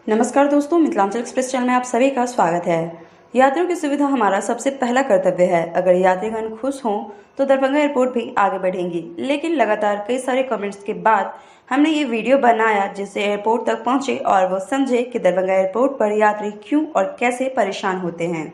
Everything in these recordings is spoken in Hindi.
नमस्कार दोस्तों, मिथिलांचल एक्सप्रेस चैनल में आप सभी का स्वागत है। यात्रियों की सुविधा हमारा सबसे पहला कर्तव्य है। अगर यात्रीगण खुश हों तो दरभंगा एयरपोर्ट भी आगे बढ़ेंगी। लेकिन लगातार कई सारे कमेंट्स के बाद हमने ये वीडियो बनाया जिससे एयरपोर्ट तक पहुंचे और वो समझे कि दरभंगा एयरपोर्ट पर यात्री क्यों और कैसे परेशान होते हैं।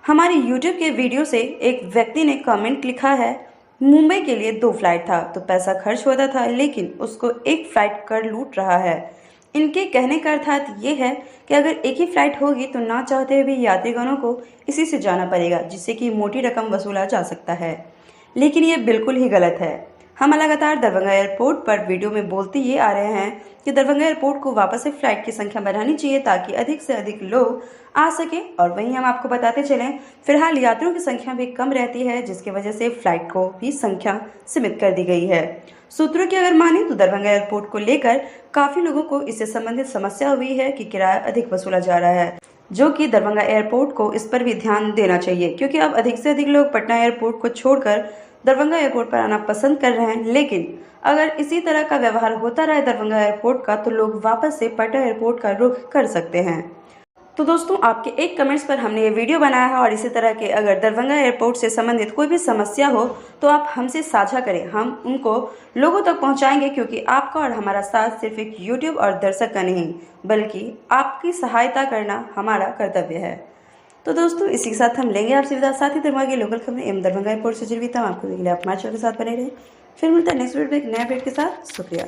हमारी यूट्यूब के वीडियो से एक व्यक्ति ने कमेंट लिखा है, मुंबई के लिए 2 फ्लाइट था तो पैसा खर्च होता था, लेकिन उसको एक फ्लाइट कर लूट रहा है। इनके कहने का अर्थात ये है कि अगर एक ही फ्लाइट होगी तो ना चाहते हुए भी यात्रीगणों को इसी से जाना पड़ेगा, जिससे कि मोटी रकम वसूला जा सकता है। लेकिन ये बिल्कुल ही गलत है। हम लगातार दरभंगा एयरपोर्ट पर वीडियो में बोलते ये आ रहे हैं कि दरभंगा एयरपोर्ट को वापस से फ्लाइट की संख्या बढ़ानी चाहिए ताकि अधिक से अधिक लोग आ सके। और वहीं हम आपको बताते चलें, फिलहाल यात्रियों की संख्या भी कम रहती है, जिसकी वजह से फ्लाइट को भी संख्या सीमित कर दी गई है। सूत्रों की अगर माने तो दरभंगा एयरपोर्ट को लेकर काफी लोगों को इससे संबंधित समस्या हुई है कि किराया अधिक वसूला जा रहा है, जो कि दरभंगा एयरपोर्ट को इस पर भी ध्यान देना चाहिए, क्योंकि अब अधिक से अधिक लोग पटना एयरपोर्ट को छोड़कर दरभंगा एयरपोर्ट पर आना पसंद कर रहे हैं। लेकिन अगर इसी तरह का व्यवहार होता रहे दरभंगा एयरपोर्ट का तो लोग वापस से पटना एयरपोर्ट का रुख कर सकते हैं। तो दोस्तों, आपके एक कमेंट्स पर हमने ये वीडियो बनाया है और इसी तरह के अगर दरभंगा एयरपोर्ट से संबंधित कोई भी समस्या हो तो आप हमसे साझा करें, हम उनको लोगों तक पहुंचाएंगे, क्योंकि आपका और हमारा साथ सिर्फ एक यूट्यूब और दर्शक का नहीं बल्कि आपकी सहायता करना हमारा कर्तव्य है। तो दोस्तों, इसी के साथ हम लेंगे आपसे विदा। साथ ही दरभंगा की लोकल खबरें एवं दरभंगा एयरपोर्ट से जुड़ी तमाम आपको देखने के लिए आप हमारे चैनल के साथ बने रहें। फिर मिलता है नेक्स्ट वीडियो में एक नए अपडेट के साथ। शुक्रिया।